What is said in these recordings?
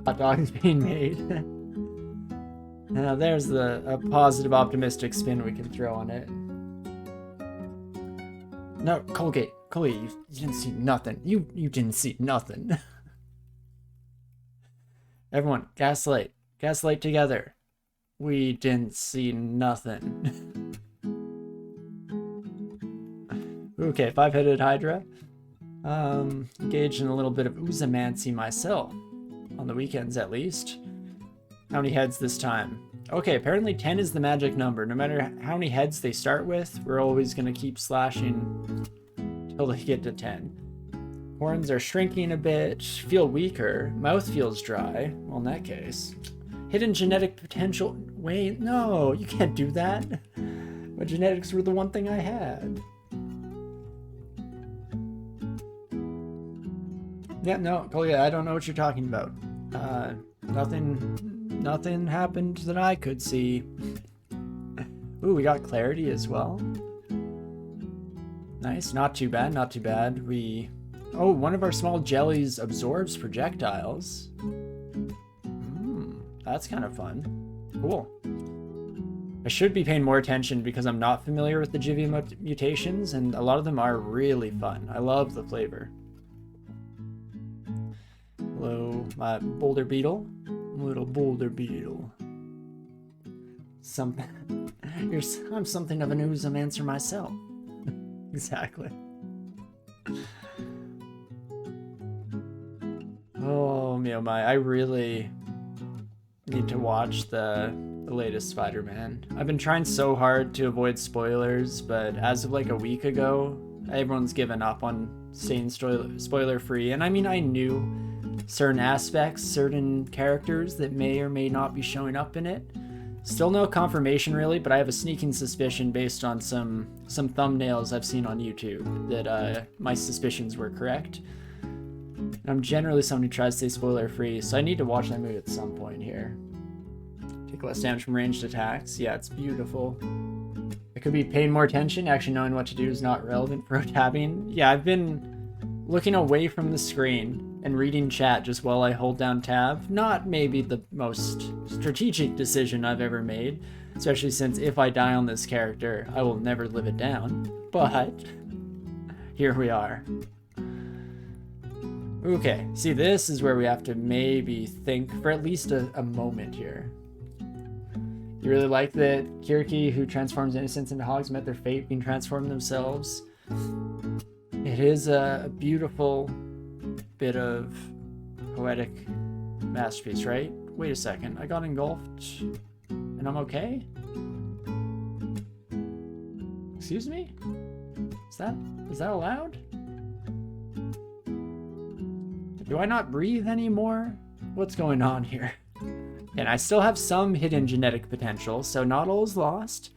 hot dogs being made. Now there's a positive, optimistic spin we can throw on it. No, Colgate, you didn't see nothing. You didn't see nothing. Everyone, gaslight together. We didn't see nothing. Okay, 5-headed Hydra. Engaged in a little bit of oozamancy myself. On the weekends, at least. How many heads this time? Okay, apparently 10 is the magic number. No matter how many heads they start with, we're always going to keep slashing until they get to 10. Horns are shrinking a bit, feel weaker. Mouth feels dry. Well, in that case. Hidden genetic potential. Wait, no, you can't do that. My genetics were the one thing I had. Yeah, no, Colgate, I don't know what you're talking about. Nothing happened that I could see. Ooh, we got clarity as well. Nice, not too bad, not too bad. Oh, one of our small jellies absorbs projectiles. That's kind of fun. Cool. I should be paying more attention because I'm not familiar with the Jivia mutations, and a lot of them are really fun. I love the flavor. Hello, my boulder beetle. Little boulder beetle. I'm something of an oozamancer myself. Exactly. Oh, me oh my. I really need to watch the latest Spider-Man. I've been trying so hard to avoid spoilers, but as of like a week ago, everyone's given up on staying spoiler-free. And I mean, I knew certain aspects, certain characters that may or may not be showing up in it. Still no confirmation really, but I have a sneaking suspicion based on some thumbnails I've seen on YouTube that my suspicions were correct. And I'm generally someone who tries to stay spoiler free, so I need to watch that movie at some point here. Take less damage from ranged attacks. Yeah, it's beautiful. I could be paying more attention. Actually knowing what to do is not relevant for tabbing. Yeah, I've been looking away from the screen and reading chat just while I hold down tab. Not maybe the most strategic decision I've ever made, especially since if I die on this character, I will never live it down. But here we are. Okay, see, this is where we have to maybe think for at least a moment here. You really like that Kirki, who transforms innocents into hogs, met their fate being transformed themselves? It is a beautiful bit of poetic masterpiece, right? Wait a second, I got engulfed and I'm okay? Excuse me? Is that allowed? Do I not breathe anymore? What's going on here? And I still have some hidden genetic potential, so not all is lost.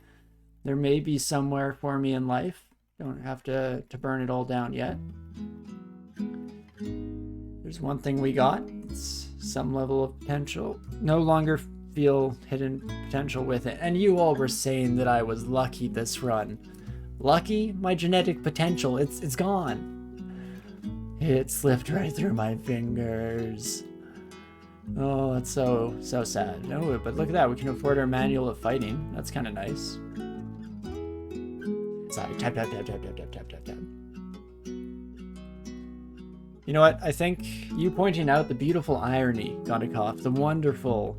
There may be somewhere for me in life. Don't have to burn it all down yet. There's one thing we got. It's some level of potential. No longer feel hidden potential with it. And you all were saying that I was lucky this run. Lucky? My genetic potential, it's gone. It slipped right through my fingers. Oh, that's so sad. No, but look at that. We can afford our manual of fighting. That's kind of nice. Sorry, tap. You know what? I think you pointing out the beautiful irony, Gondikov, the wonderful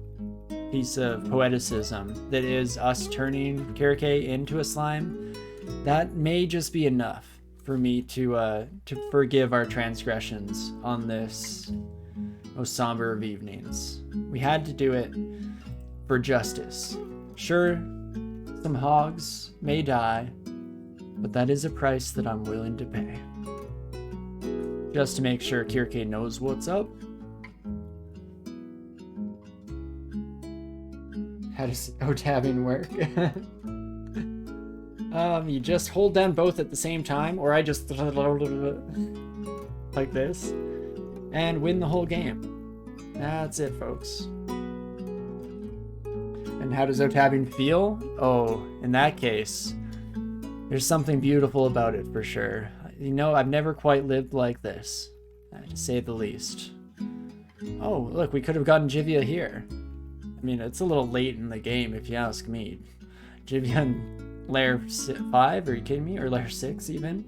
piece of poeticism that is us turning Kirke into a slime, that may just be enough for me to forgive our transgressions on this most somber of evenings. We had to do it for justice. Sure, some hogs may die, but that is a price that I'm willing to pay. Just to make sure Kirke knows what's up. How does tabbing work? You just hold down both at the same time, or I just like this, and win the whole game. That's it, folks. And how does O-tabbing feel? Oh, in that case, there's something beautiful about it for sure. You know, I've never quite lived like this, to say the least. Oh, look, we could have gotten Jivia here. I mean, it's a little late in the game, if you ask me. Jivia in layer 5? Are you kidding me? Or layer 6, even?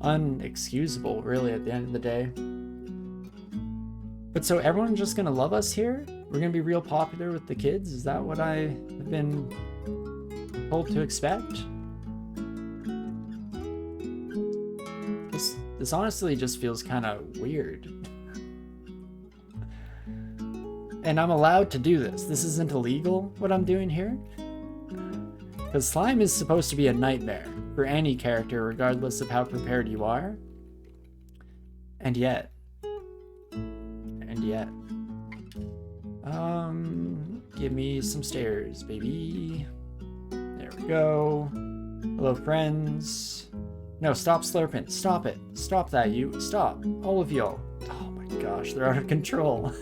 Unexcusable, really, at the end of the day. But so everyone's just gonna love us here? We're gonna be real popular with the kids? Is that what I have been told to expect? This honestly just feels kind of weird. And I'm allowed to do this. This isn't illegal, what I'm doing here. Because slime is supposed to be a nightmare for any character, regardless of how prepared you are. And yet. Give me some stairs, baby. There we go. Hello, friends. No, stop slurping. Stop it. Stop that, you. Stop. All of y'all. Oh my gosh, they're out of control.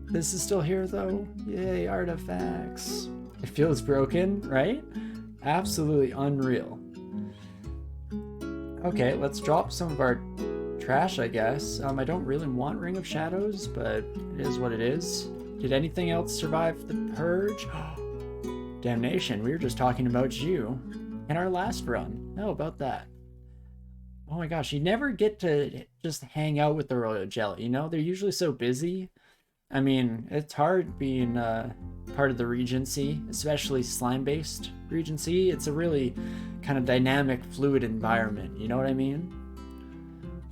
This is still here, though. Yay, artifacts. It feels broken, right? Absolutely unreal. Okay, let's drop some of our trash, I guess. I don't really want Ring of Shadows, but it is what it is. Did anything else survive the purge? Damnation, we were just talking about you in our last run. How about that? Oh my gosh, you never get to just hang out with the Royal Jelly, you know? They're usually so busy. I mean, it's hard being part of the Regency, especially slime-based Regency. It's a really kind of dynamic, fluid environment, you know what I mean?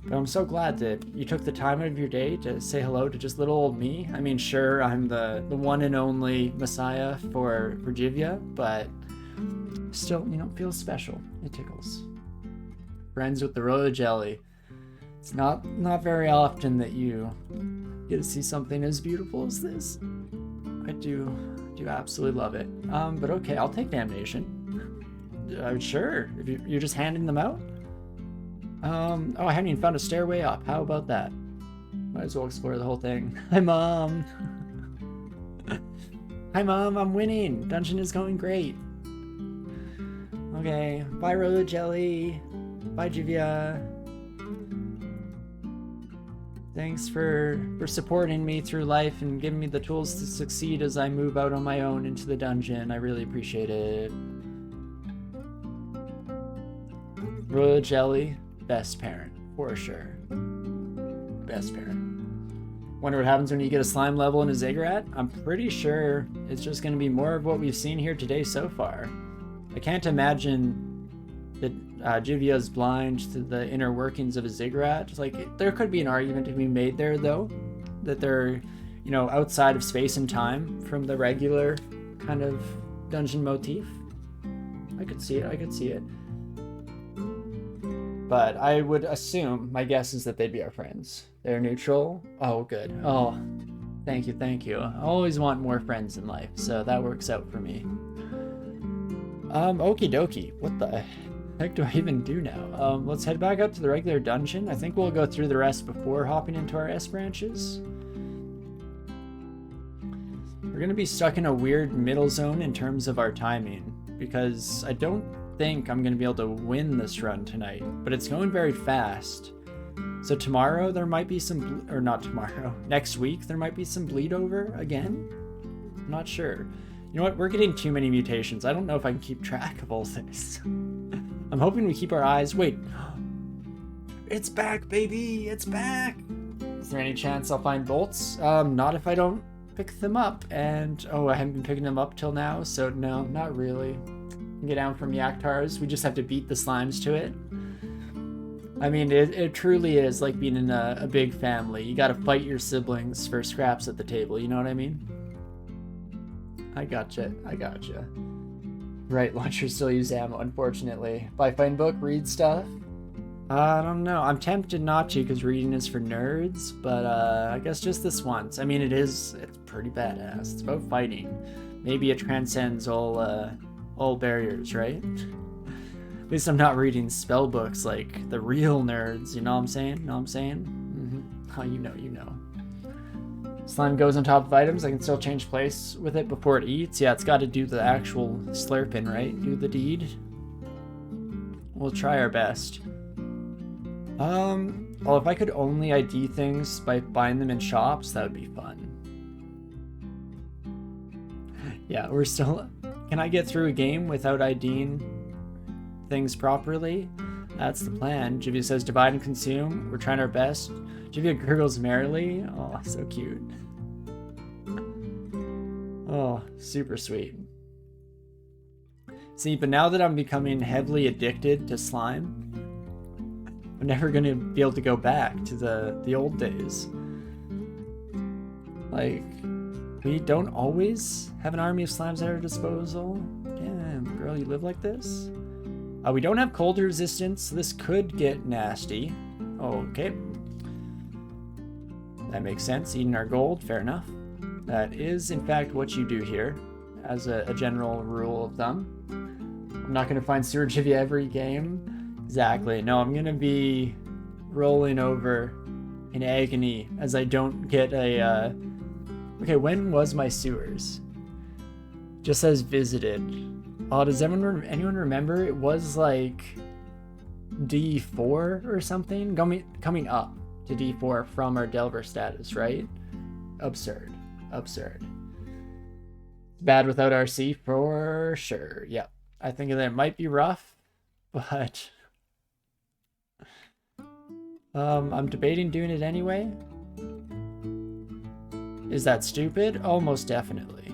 But I'm so glad that you took the time out of your day to say hello to just little old me. I mean, sure, I'm the one and only messiah for Jivia, but still, you know, it feels special. It tickles. Friends with the Royal Jelly. It's not very often that you get to see something as beautiful as this. I do absolutely love it. But okay, I'll take Damnation. Sure, if you're just handing them out. Oh, I haven't even found a stairway up. How about that? Might as well explore the whole thing. Hi, Mom. Hi, Mom. I'm winning. Dungeon is going great. Okay. Bye, Royal Jelly. Bye, Jivia. Thanks for supporting me through life and giving me the tools to succeed as I move out on my own into the dungeon. I really appreciate it. Royal Jelly. Best parent, for sure. Best parent. Wonder what happens when you get a slime level in a ziggurat? I'm pretty sure it's just going to be more of what we've seen here today so far. I can't imagine that Jivia's blind to the inner workings of a ziggurat. Like, there could be an argument to be made there, though, that they're, you know, outside of space and time from the regular kind of dungeon motif. I could see it. But I would assume, my guess is that they'd be our friends. They're neutral. Oh, good. Oh, thank you. I always want more friends in life, so that works out for me. Okie dokie. What the heck do I even do now? Let's head back up to the regular dungeon. I think we'll go through the rest before hopping into our S branches. We're gonna be stuck in a weird middle zone in terms of our timing, because I don't think I'm gonna be able to win this run tonight, but it's going very fast. So tomorrow there might be some, or not tomorrow, next week there might be some bleed over again. I'm not sure. You know what? We're getting too many mutations. I don't know if I can keep track of all this. I'm hoping we keep our eyes. Wait, it's back, baby! It's back. Is there any chance I'll find bolts? Not if I don't pick them up. And oh, I haven't been picking them up till now, so no, not really. Get down from Yaktars. We just have to beat the slimes to it. I mean, it truly is like being in a big family. You gotta fight your siblings for scraps at the table, you know what I mean? I gotcha. Right, launchers still use ammo, unfortunately. Buy fine book, read stuff? I don't know. I'm tempted not to because reading is for nerds, but I guess just this once. I mean, it's pretty badass. It's about fighting. Maybe it transcends all barriers, right? At least I'm not reading spell books like the real nerds, you know what I'm saying? Mm-hmm. Oh, you know. Slime goes on top of items. I can still change place with it before it eats. Yeah, it's got to do the actual slurping, right? Do the deed. We'll try our best. Oh, if I could only ID things by buying them in shops, that would be fun. Yeah, we're still... Can I get through a game without IDing things properly? That's the plan. Jivia says, divide and consume. We're trying our best. Jivia gurgles merrily. Oh, so cute. Oh, super sweet. See, but now that I'm becoming heavily addicted to slime, I'm never going to be able to go back to the old days. Like, we don't always have an army of slimes at our disposal. Damn, girl, you live like this? We don't have cold resistance, so this could get nasty. Okay. That makes sense. Eating our gold, fair enough. That is, in fact, what you do here, as a general rule of thumb. I'm not going to find Sewer Jivia every game. Exactly. No, I'm going to be rolling over in agony as I don't get a... Okay, when was my sewers? Just says visited. Oh, does anyone remember? It was like D4 or something? Coming up to D4 from our Delver status, right? Absurd. Absurd. Bad without RC for sure. Yep. I think that it might be rough, but I'm debating doing it anyway. Is that stupid? Oh, most definitely.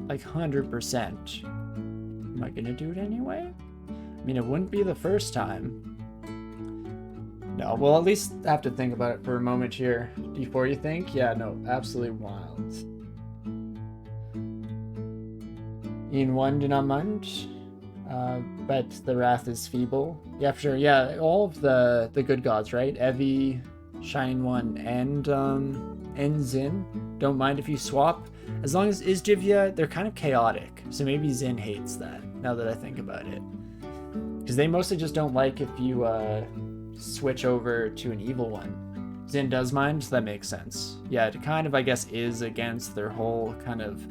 Like 100%. Am I gonna do it anyway? I mean, it wouldn't be the first time. No, well, at least have to think about it for a moment here. D4, you think? Yeah, no, absolutely wild. In one do not mind, but the wrath is feeble. Yeah, for sure. Yeah, all of the good gods, right? Evi, Shining One, and Zin. Don't mind if you swap. As long as Jivia, they're kind of chaotic. So maybe Zin hates that, now that I think about it. Because they mostly just don't like if you switch over to an evil one. Zin does mind, so that makes sense. Yeah, it kind of, I guess, is against their whole kind of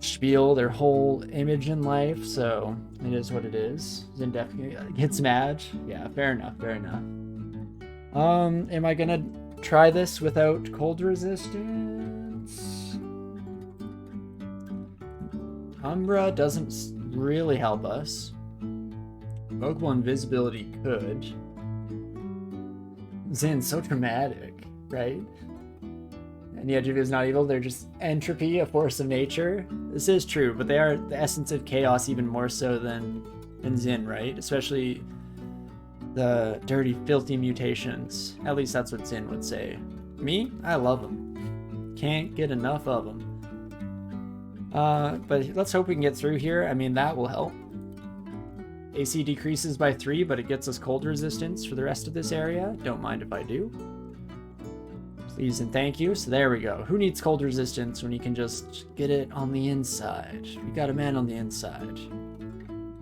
spiel, their whole image in life, so it is what it is. Zin definitely gets mad. Yeah, fair enough, fair enough. Am I gonna try this without cold resistance? Umbra doesn't really help us. Vocal invisibility could. Zin's so dramatic, right? And yet Jivia is not evil, they're just entropy, a force of nature. This is true, but they are the essence of chaos even more so than Zin, right? Especially the dirty, filthy mutations. At least that's what Zin would say. Me? I love them. Can't get enough of them. But let's hope we can get through here. I mean, that will help. AC decreases by 3, but it gets us cold resistance for the rest of this area. Don't mind if I do. Please and thank you. So there we go. Who needs cold resistance when you can just get it on the inside? We got a man on the inside.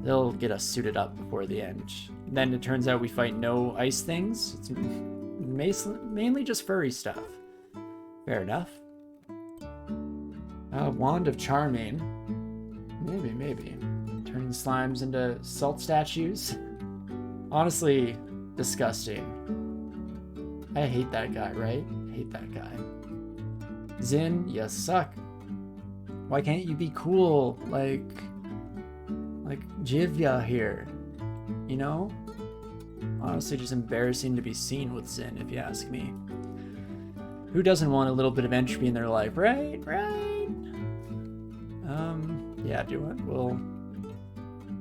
They'll get us suited up before the end. Then it turns out we fight no ice things. It's mainly just furry stuff. Fair enough. Wand of Charming. Maybe. Turning slimes into salt statues. Honestly, disgusting. I hate that guy, right? Hate that guy. Zin, you suck. Why can't you be cool like Jivia here? You know? Honestly, just embarrassing to be seen with Zin, if you ask me. Who doesn't want a little bit of entropy in their life, right? Yeah, do it. We'll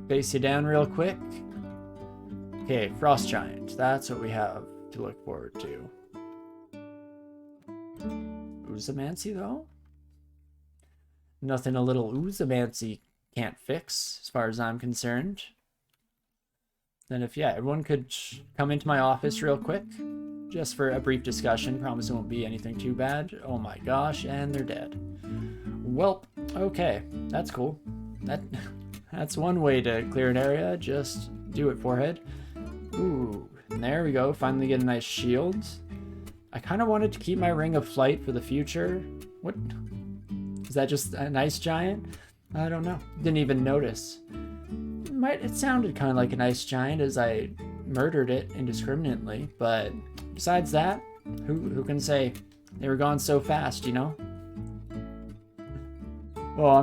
face you down real quick. Okay, Frost Giant. That's what we have to look forward to. Oozamancy, though? Nothing a little Oozamancy can't fix, as far as I'm concerned. Then if, yeah, everyone could come into my office real quick, just for a brief discussion. Promise it won't be anything too bad. Oh my gosh, and they're dead. Welp, okay, that's cool. That's one way to clear an area. Just do it, forehead. Ooh, and there we go. Finally get a nice shield. I kind of wanted to keep my Ring of Flight for the future. What? Is that just an ice giant? I don't know. Didn't even notice. It sounded kind of like an ice giant as I murdered it indiscriminately, but besides that, who can say? They were gone so fast, you know? Well,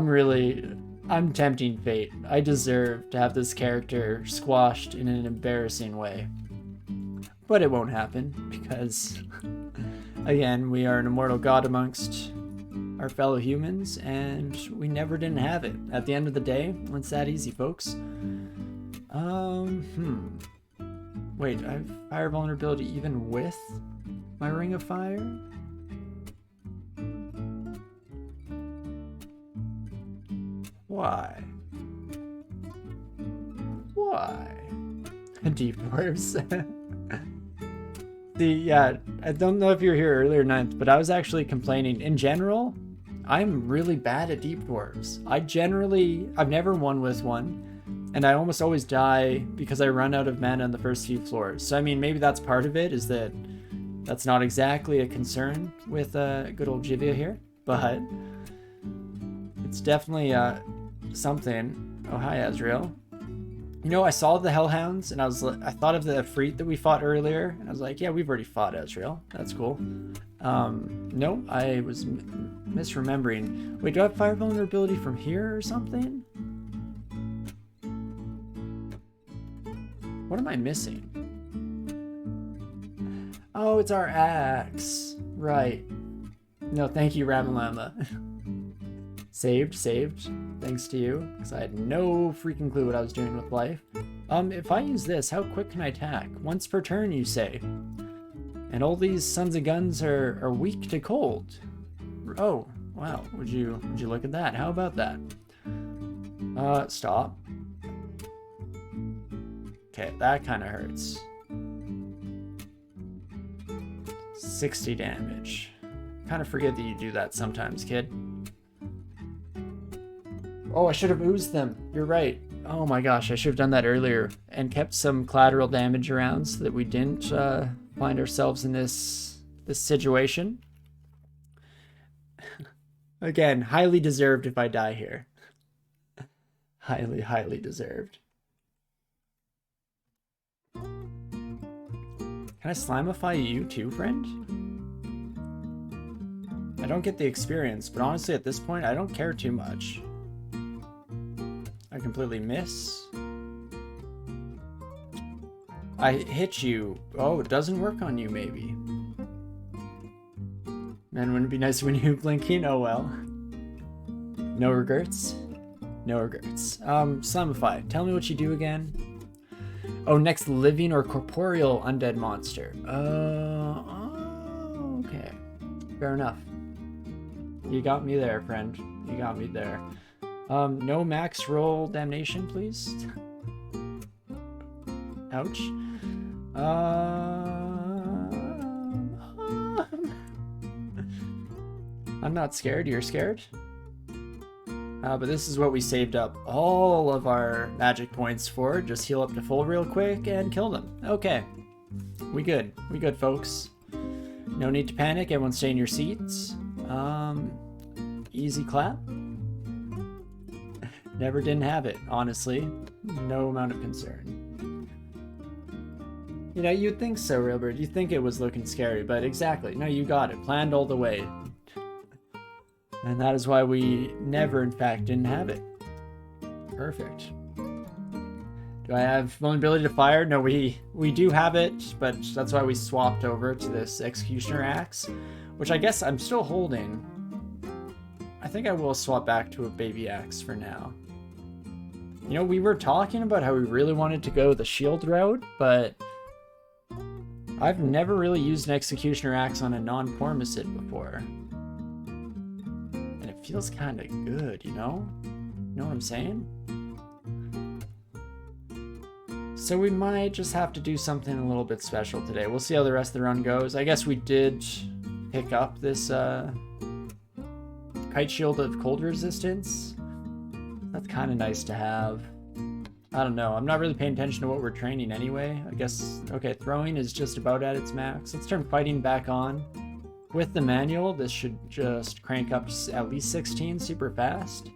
I'm tempting fate. I deserve to have this character squashed in an embarrassing way. But it won't happen, because, again, we are an immortal god amongst our fellow humans, and we never didn't have it. At the end of the day, it's that easy, folks. Wait, I have fire vulnerability even with my Ring of Fire? Why? Why? Deep Dwarfs. Yeah, I don't know if you were here earlier, Ninth, but I was actually complaining. In general, I'm really bad at Deep Dwarves. I've never won with one, and I almost always die because I run out of mana on the first few floors. So, I mean, maybe that's part of it, is that that's not exactly a concern with good old Jivia here, but it's definitely something. Oh, hi, Azrael. You know, I saw the Hellhounds, and I thought of the Efreet that we fought earlier, and I was like, yeah, we've already fought Azrael. That's cool. No, I was misremembering. Wait, do I have fire vulnerability from here or something? What am I missing? Oh, it's our axe. Right. No, thank you, Ramalama. Saved. Thanks to you, because I had no freaking clue what I was doing with life. If I use this, how quick can I attack? Once per turn, you say. And all these sons of guns are weak to cold. Oh, wow. Would you look at that? How about that? Stop. Okay, that kind of hurts. 60 damage. Kind of forget that you do that sometimes, kid. Oh, I should have oozed them. You're right. Oh my gosh, I should have done that earlier and kept some collateral damage around so that we didn't find ourselves in this situation. Again, highly deserved if I die here. Highly deserved. Can I slimify you too, friend? I don't get the experience, but honestly at this point I don't care too much. I completely miss. I hit you. Oh, it doesn't work on you, maybe. Man, wouldn't it be nice when you blinking? Oh well. No regrets? No regrets. Slimify. Tell me what you do again. Oh, next living or corporeal undead monster. Okay. Fair enough. You got me there, friend. You got me there. No max roll damnation, please. Ouch. I'm not scared. You're scared? But this is what we saved up all of our magic points for. Just heal up to full real quick and kill them. Okay. We good. We good, folks. No need to panic. Everyone stay in your seats. Easy clap. Never didn't have it, honestly. No amount of concern. You know, you'd think so, Railbird. You'd think it was looking scary, but exactly. No, you got it. Planned all the way. And that is why we never, in fact, didn't have it. Perfect. Do I have vulnerability to fire? No, we do have it, but that's why we swapped over to this Executioner Axe, which I guess I'm still holding. I think I will swap back to a baby axe for now. You know, we were talking about how we really wanted to go the shield route, but I've never really used an Executioner Axe on a non-Pormicid before. And it feels kind of good, you know? You know what I'm saying? So we might just have to do something a little bit special today. We'll see how the rest of the run goes. I guess we did pick up this Kite Shield of Cold Resistance. That's kind of nice to have. I don't know. I'm not really paying attention to what we're training anyway. I guess, okay, throwing is just about at its max. Let's turn fighting back on. With the manual, this should just crank up to at least 16 super fast.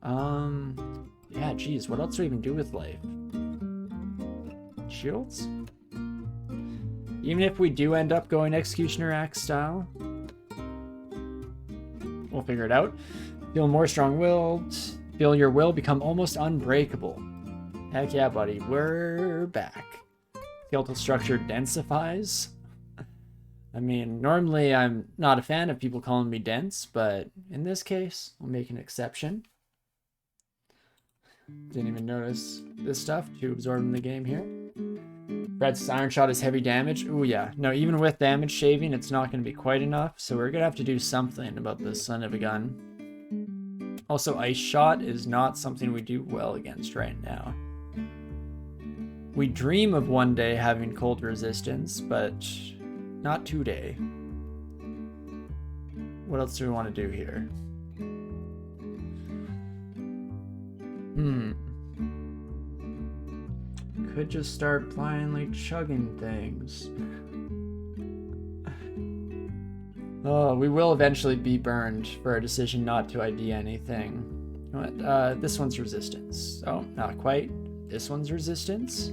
Yeah, geez, what else do we even do with life? Shields. Even if we do end up going Executioner Axe style, we'll figure it out. Feel more strong-willed. Feel your will become almost unbreakable. Heck yeah, buddy. We're back. Skeletal structure densifies. I mean, normally I'm not a fan of people calling me dense, but in this case, I'll make an exception. Didn't even notice this stuff. Too absorbed in the game here. Fred's Iron Shot is heavy damage. Ooh, yeah. No, even with damage shaving, it's not going to be quite enough, so we're going to have to do something about this son of a gun. Also, Ice Shot is not something we do well against right now. We dream of one day having cold resistance, but not today. What else do we want to do here? Could just start blindly chugging things. Oh, we will eventually be burned for our decision not to ID anything. What? This one's resistance. Oh, not quite. This one's resistance.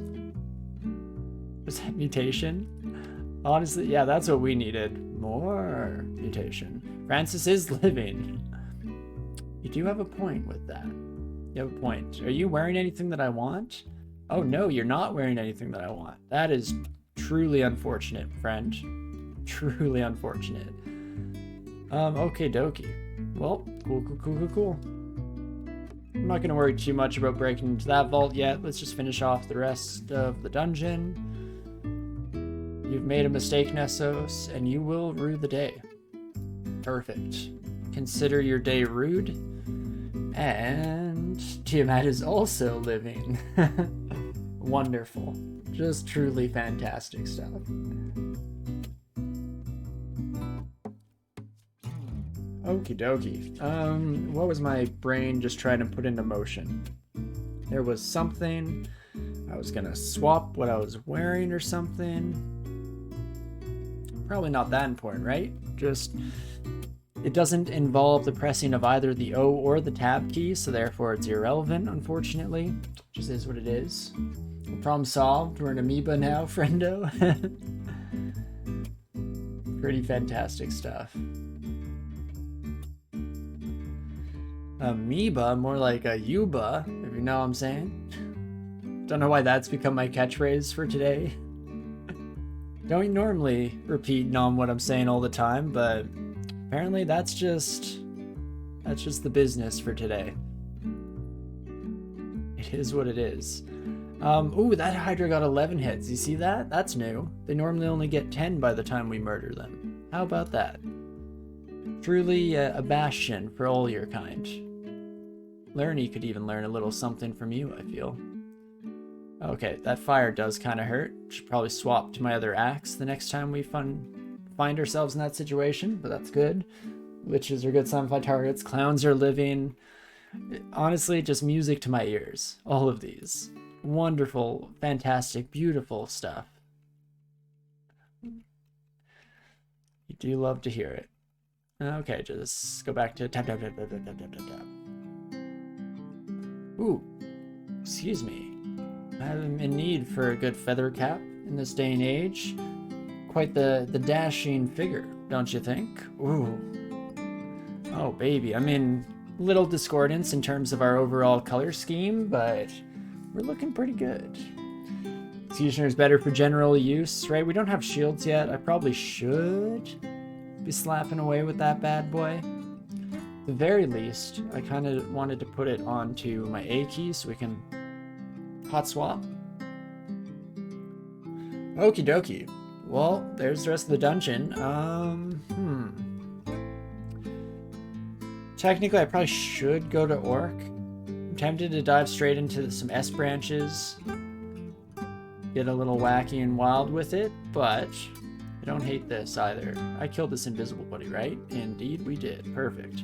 Was that mutation? Honestly, yeah, that's what we needed. More mutation. Francis is living. You do have a point with that. You have a point. Are you wearing anything that I want? Oh no, you're not wearing anything that I want. That is truly unfortunate, friend. Truly unfortunate. Okay dokie. Well, cool. I'm not gonna worry too much about breaking into that vault yet. Let's just finish off the rest of the dungeon. You've made a mistake, Nessos, and you will rue the day. Perfect. Consider your day rude. And Tiamat is also living. Wonderful. Just truly fantastic stuff. Okie dokie. What was my brain just trying to put into motion? There was something. I was gonna swap what I was wearing or something. Probably not that important, right? Just, it doesn't involve the pressing of either the O or the tab key, so therefore it's irrelevant, unfortunately. Just is what it is. Problem solved. We're an amoeba now, friendo. Pretty fantastic stuff. Amoeba, more like a yuba, if you know what I'm saying. Don't know why that's become my catchphrase for today. Don't normally repeat on what I'm saying all the time, but apparently that's just the business for today. It is what it is. Ooh, that Hydra got 11 hits. You see that? That's new. They normally only get 10 by the time we murder them. How about that? Truly a bastion for all your kind. Lerny could even learn a little something from you, I feel. Okay, that fire does kind of hurt. Should probably swap to my other axe the next time we find ourselves in that situation, but that's good. Witches are good sunfly targets. Clowns are living. Honestly, just music to my ears. All of these. Wonderful, fantastic, beautiful stuff. You do love to hear it. Okay, just go back to tap. Ooh, excuse me. I'm in need for a good feather cap in this day and age. Quite the dashing figure, don't you think? Ooh. Oh, baby. I mean, little discordance in terms of our overall color scheme, but we're looking pretty good. Executioner is better for general use, right? We don't have shields yet. I probably should be slapping away with that bad boy. At the very least, I kind of wanted to put it onto my A key so we can hot swap. Okie dokie. Well, there's the rest of the dungeon. Technically, I probably should go to Orc. I'm tempted to dive straight into some S branches. Get a little wacky and wild with it, but I don't hate this either. I killed this invisible buddy, right? Indeed we did. Perfect.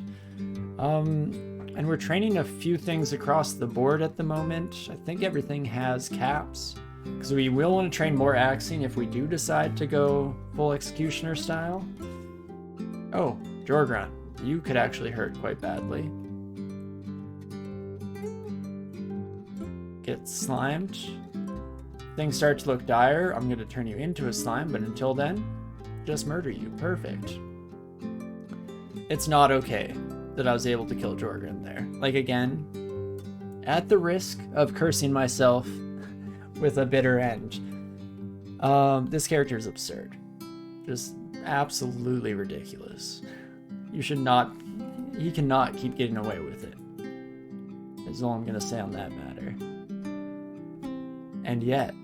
And we're training a few things across the board at the moment. I think everything has caps, because we will want to train more axing if we do decide to go full executioner style. Oh, Jorgron, you could actually hurt quite badly. Get slimed. things start to look dire, I'm going to turn you into a slime, but until then, just murder you. Perfect. It's not okay that I was able to kill Jorgen there. Like, again, at the risk of cursing myself with a bitter end, this character is absurd. Just absolutely ridiculous. You should not... He cannot keep getting away with it. Is all I'm going to say on that matter. And yet,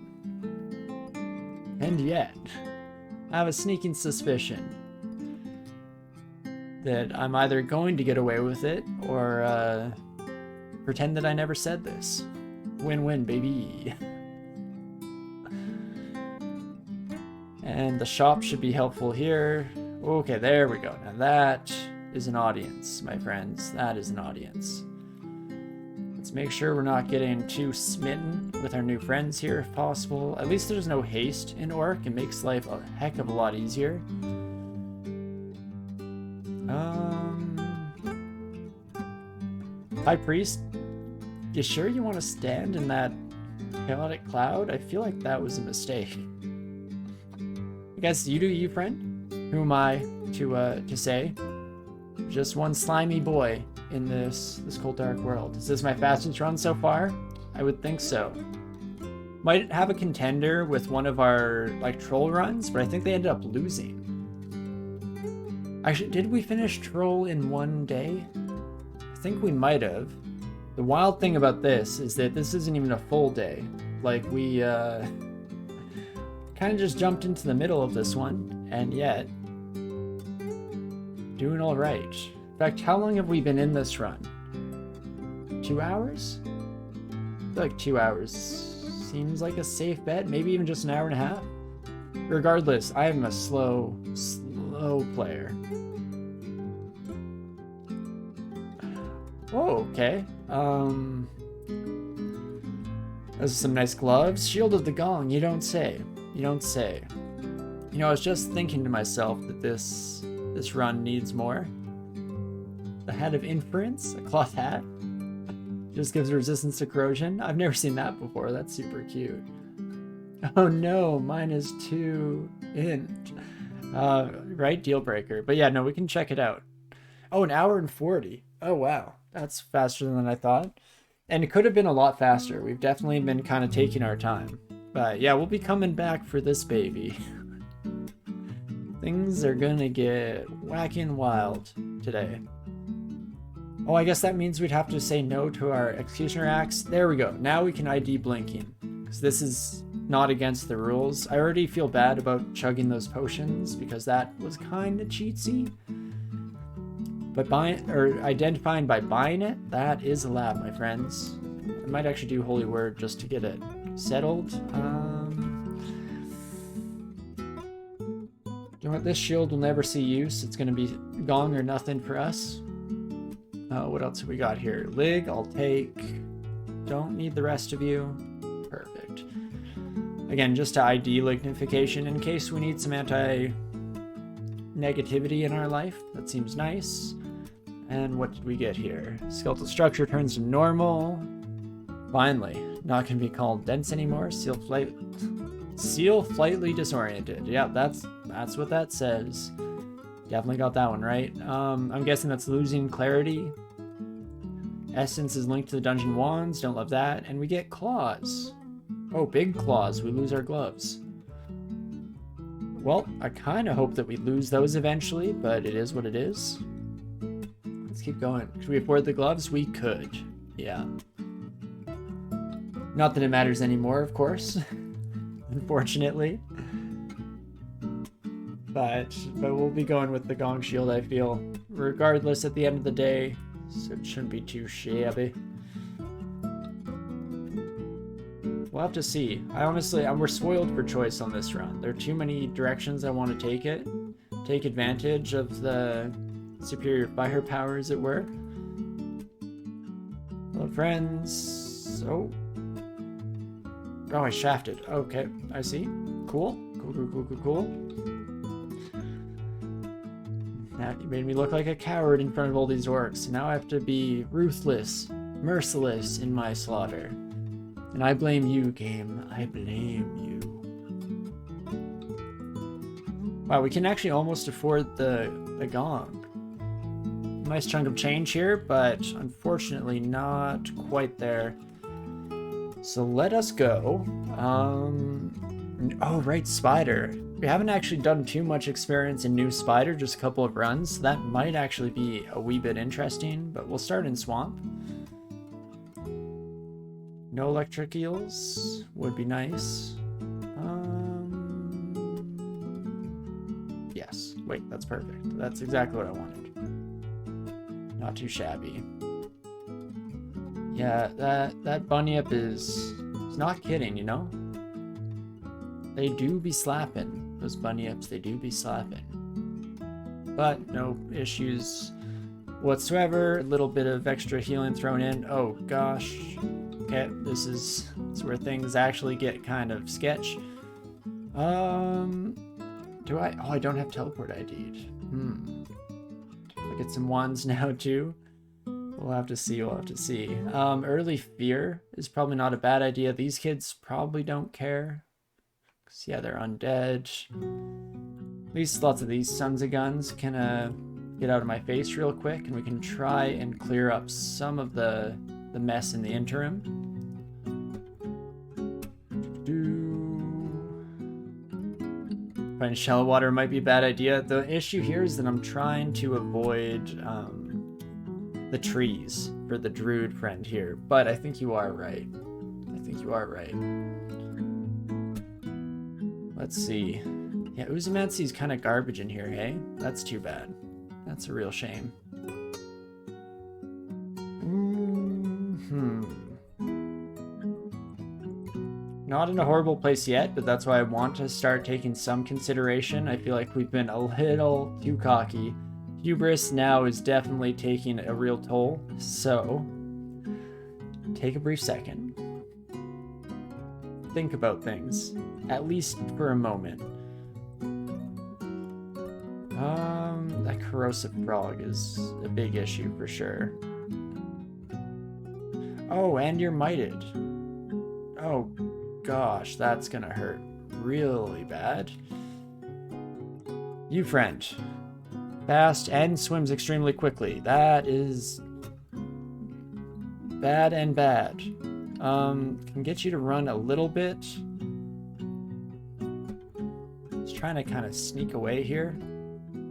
I have a sneaking suspicion that I'm either going to get away with it or pretend that I never said this. Win-win, baby. And the shop should be helpful here. Okay, there we go. Now that is an audience, my friends. That is an audience. Let's make sure we're not getting too smitten with our new friends here if possible. At least there's no haste in Orc. It makes life a heck of a lot easier. High Priest, you sure you want to stand in that chaotic cloud? I feel like that was a mistake. I guess you do you, friend. Who am I to say? Just one slimy boy in this cold dark world. Is this my fastest run so far? I would think so. Might have a contender with one of our like troll runs, but I think they ended up losing. Actually, did we finish troll in one day? I think we might have. The wild thing about this is that this isn't even a full day. Like, we kind of just jumped into the middle of this one, and yet doing all right. In fact, how long have we been in this run? 2 hours? I feel like 2 hours seems like a safe bet. Maybe even just an hour and a half. Regardless, I am a slow player. Oh, okay. Those are some nice gloves. Shield of the Gong, you don't say. You don't say. You know, I was just thinking to myself that this run needs more. The Hat of Inference, a cloth hat. Just gives resistance to corrosion. I've never seen that before. That's super cute. Oh no, mine is too int. Right? Deal breaker. But yeah, no, we can check it out. Oh, an hour and 40. Oh wow. That's faster than I thought. And it could have been a lot faster. We've definitely been kind of taking our time. But yeah, we'll be coming back for this baby. Things are gonna get wacky and wild today. Oh, I guess that means we'd have to say no to our Executioner Axe. There we go. Now we can ID blinking. Because this is not against the rules. I already feel bad about chugging those potions because that was kind of cheatsy. But identifying by buying it, that is allowed, my friends. I might actually do Holy Word just to get it settled. You know what? This shield will never see use. It's going to be gong or nothing for us. What else have we got here? Lig, I'll take. Don't need the rest of you. Perfect. Again, just to ID lignification in case we need some anti-negativity in our life. That seems nice. And what did we get here? Skeletal structure turns to normal. Finally, not going to be called dense anymore. Seal flightly disoriented. Yeah, that's what that says. Definitely got that one right. I'm guessing that's losing clarity. Essence is linked to the dungeon wands. Don't love that. And we get claws. Oh, big claws. We lose our gloves. Well, I kind of hope that we lose those eventually, but it is what it is. Let's keep going. Could we afford the gloves? We could. Yeah. Not that it matters anymore, of course. Unfortunately. But we'll be going with the Gong Shield, I feel. Regardless, at the end of the day, so it shouldn't be too shabby. We'll have to see. We're spoiled for choice on this run. There are too many directions I want to take it. Take advantage of the superior firepower, as it were. Hello, friends. Oh, I shafted. Okay, I see. Cool. Cool. Now you made me look like a coward in front of all these orcs. Now I have to be ruthless, merciless in my slaughter. And I blame you, game. I blame you. Wow, we can actually almost afford the gong. Nice chunk of change here, but unfortunately not quite there. So let us go. Oh, right, Spider. We haven't actually done too much experience in new Spider, just a couple of runs. So that might actually be a wee bit interesting, but we'll start in Swamp. No electric eels would be nice. Yes, wait, that's perfect. That's exactly what I wanted. Not too shabby. Yeah, that bunyip is not kidding, you know? They do be slapping. Those bunyips, they do be slapping. But no issues whatsoever. A little bit of extra healing thrown in. Oh gosh. Okay, this is where things actually get kind of sketch. Do I? Oh, I don't have teleport ID'd. I get some wands now too. We'll have to see. We'll have to see. Early fear is probably not a bad idea. These kids probably don't care. Cause yeah, they're undead. At least lots of these sons of guns can get out of my face real quick, and we can try and clear up some of the mess in the interim. Finding shallow water might be a bad idea. The issue here is that I'm trying to avoid the trees for the druid friend here, but I think you are right. I think you are right. Let's see. Yeah, Uzamancy's kind of garbage in here, hey? That's too bad. That's a real shame. Not in a horrible place yet, but that's why I want to start taking some consideration. I feel like we've been a little too cocky. Hubris now is definitely taking a real toll, so take a brief second. Think about things, at least for a moment. That corrosive frog is a big issue for sure. Oh, and you're mited. Oh gosh, that's gonna hurt really bad. You friend. Fast and swims extremely quickly. That is bad and bad. Can get you to run a little bit. Just trying to kind of sneak away here,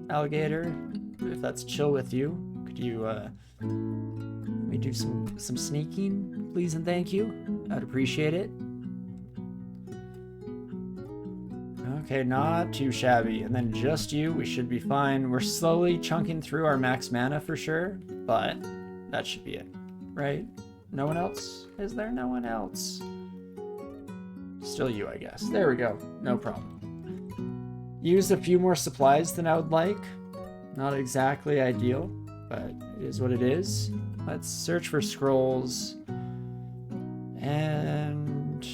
alligator. If that's chill with you, could you let me do some sneaking, please and thank you. I'd appreciate it. Okay, not too shabby. And then just you, we should be fine. We're slowly chunking through our max mana for sure, but that should be it, right? No one else? Is there no one else? Still you, I guess. There we go. No problem. Used a few more supplies than I would like. Not exactly ideal, but it is what it is. Let's search for scrolls. And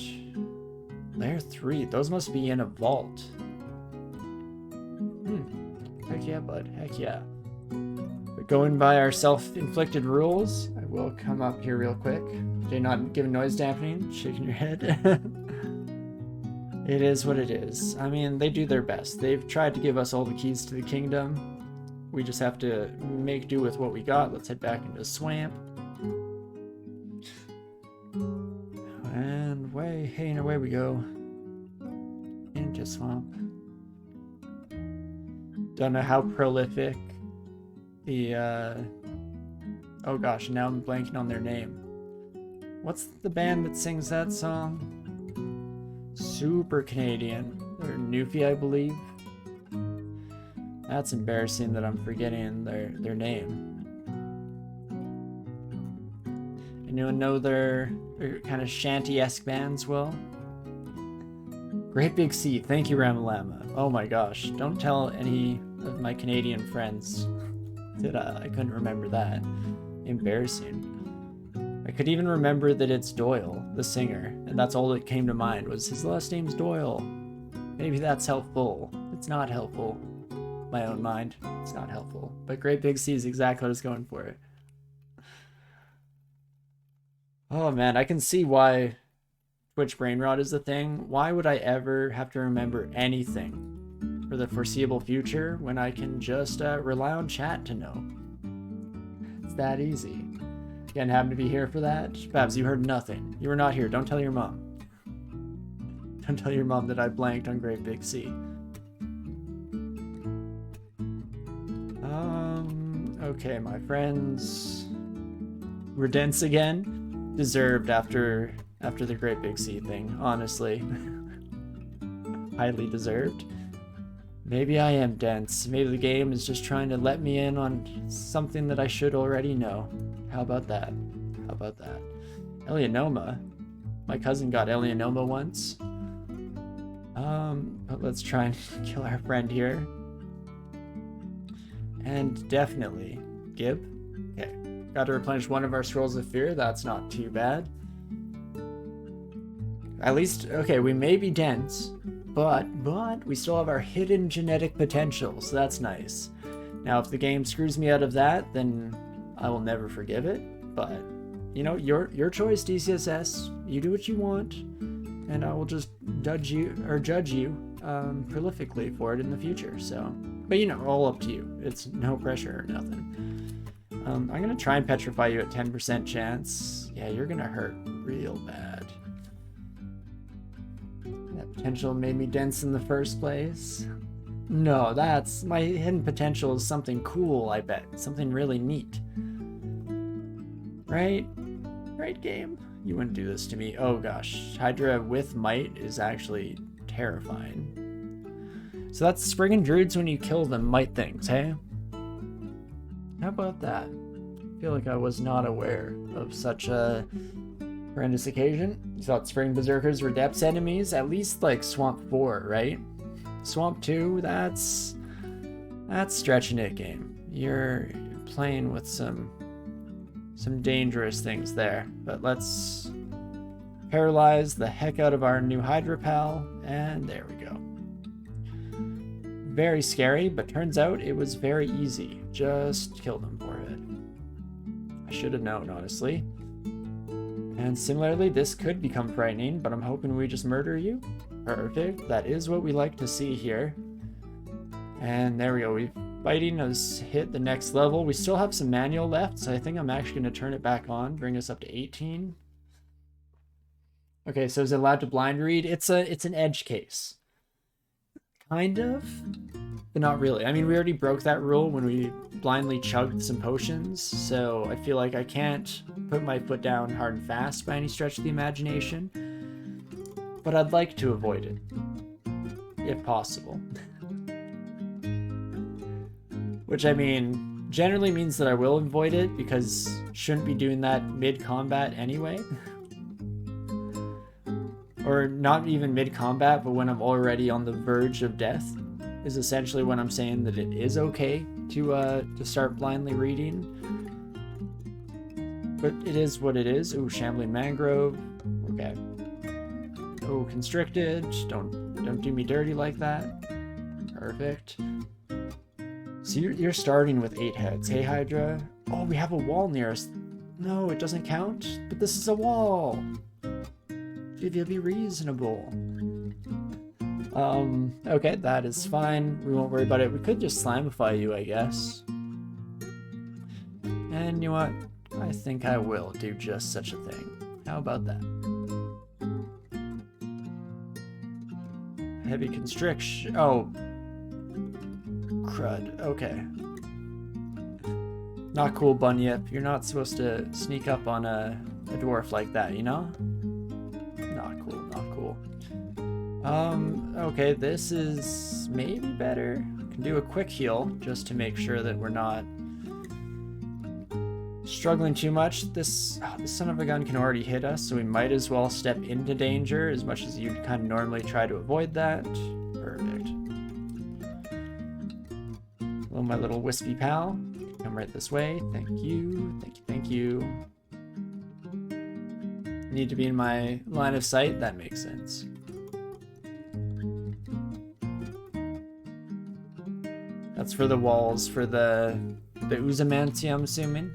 layer 3. Those must be in a vault. Heck yeah, bud. Heck yeah. But going by our self-inflicted rules, I will come up here real quick. You're not giving noise dampening, shaking your head. It is what it is. I mean, they do their best. They've tried to give us all the keys to the kingdom. We just have to make do with what we got. Let's head back into Swamp. And away we go. Into Swamp. Don't know how prolific the, oh gosh, now I'm blanking on their name. What's the band that sings that song? Super Canadian. They're Newfie, I believe. That's embarrassing that I'm forgetting their name. Anyone know their kind of shanty-esque bands well? Great Big Sea. Thank you, Ramalama. Oh my gosh. Don't tell any of my Canadian friends that I couldn't remember that. Embarrassing. I could even remember that it's Doyle, the singer, and that's all that came to mind was his last name's Doyle. Maybe that's helpful. It's not helpful. My own mind. It's not helpful. But Great Big Sea is exactly what I was going for. Oh man, I can see why Twitch brain rot is the thing. Why would I ever have to remember anything for the foreseeable future when I can just rely on chat to know? It's that easy. Again, happen to be here for that. Babs, you heard nothing. You were not here. Don't tell your mom. Don't tell your mom that I blanked on Great Big Sea. Okay, my friends. We're dense again. Deserved after the Great Big Sea thing, honestly. Highly deserved. Maybe I am dense. Maybe the game is just trying to let me in on something that I should already know. How about that? How about that? Eleonoma. My cousin got Eleonoma once. But let's try and kill our friend here. And definitely Gib. Okay. Got to replenish one of our scrolls of fear. That's not too bad. At least, okay, we may be dense, but we still have our hidden genetic potential, so that's nice. Now, if the game screws me out of that, then I will never forgive it. But, you know, your choice, DCSS. You do what you want, and I will just judge you prolifically for it in the future. So, but you know, all up to you. It's no pressure or nothing. I'm gonna try and petrify you at 10% chance. Yeah, you're gonna hurt real bad. That potential made me dense in the first place. No, that's my hidden potential is something cool, I bet. Something really neat. Right? Right, game? You wouldn't do this to me. Oh gosh. Hydra with might is actually terrifying. So that's springing druids when you kill them might things, hey? How about that? I feel like I was not aware of such a horrendous occasion. You thought spring berserkers were depths enemies? At least like Swamp 4, right? Swamp 2, that's stretching it, game. You're playing with some dangerous things there. But let's paralyze the heck out of our new Hydra pal, and there we go. Very scary, but turns out it was very easy. Just kill them for it. I should have known, honestly. And similarly, this could become frightening, but I'm hoping we just murder you. Perfect. That is what we like to see here. And there we go. Fighting has hit the next level. We still have some manual left, so I think I'm actually going to turn it back on, bring us up to 18. Okay, so is it allowed to blind read? It's an edge case. Kind of, but not really. I mean, we already broke that rule when we blindly chugged some potions, so I feel like I can't put my foot down hard and fast by any stretch of the imagination. But I'd like to avoid it, if possible. Which, I mean, generally means that I will avoid it, because shouldn't be doing that mid-combat anyway. Or not even mid-combat, but when I'm already on the verge of death, is essentially when I'm saying that it is okay to start blindly reading. But it is what it is. Ooh, Shambling Mangrove. Okay. Oh, Constricted. Don't do me dirty like that. Perfect. So you're starting with 8 heads. Hey, Hydra. Oh, we have a wall near us. No, it doesn't count. But this is a wall. You'll be reasonable. Okay, that is fine. We won't worry about it. We could just slamify you, I guess. And you know what? I think I will do just such a thing. How about that? Heavy constriction. Oh. Crud. Okay. Not cool, Bunyip. You're not supposed to sneak up on a dwarf like that, you know? Not cool, not cool. Okay, this is maybe better. Can do a quick heal just to make sure that we're not struggling too much. This son of a gun can already hit us, so we might as well step into danger as much as you'd kind of normally try to avoid that. Perfect. Hello, my little wispy pal. Come right this way. Thank you. Thank you. Thank you. Need to be in my line of sight. That makes sense. That's for the walls, for the Uzamancy, I'm assuming.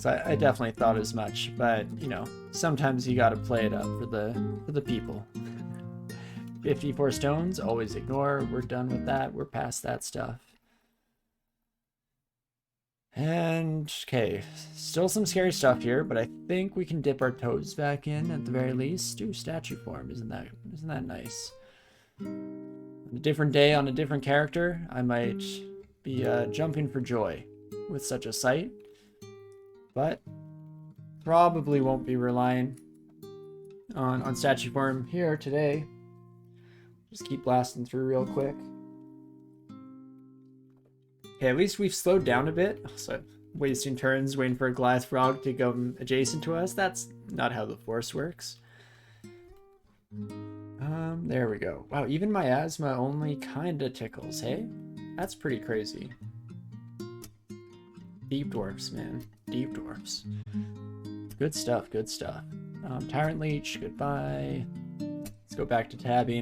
because I definitely thought as much, but you know, sometimes you gotta play it up for the people. 54 stones, always ignore. We're done with that. We're past that stuff. And okay, still some scary stuff here, but I think we can dip our toes back in at the very least. Do statue form, isn't that nice? On a different day on a different character, I might be jumping for joy with such a sight, but probably won't be relying on statue form here today. Just keep blasting through real quick. Okay, at least we've slowed down a bit. So wasting turns waiting for a glass frog to come adjacent to us. That's not how the force works. There we go. Wow, even my asthma only kinda tickles, hey? That's pretty crazy. Deep Dwarfs, man. Deep Dwarfs. Good stuff, good stuff. Tyrant Leech, goodbye. Let's go back to tabbing.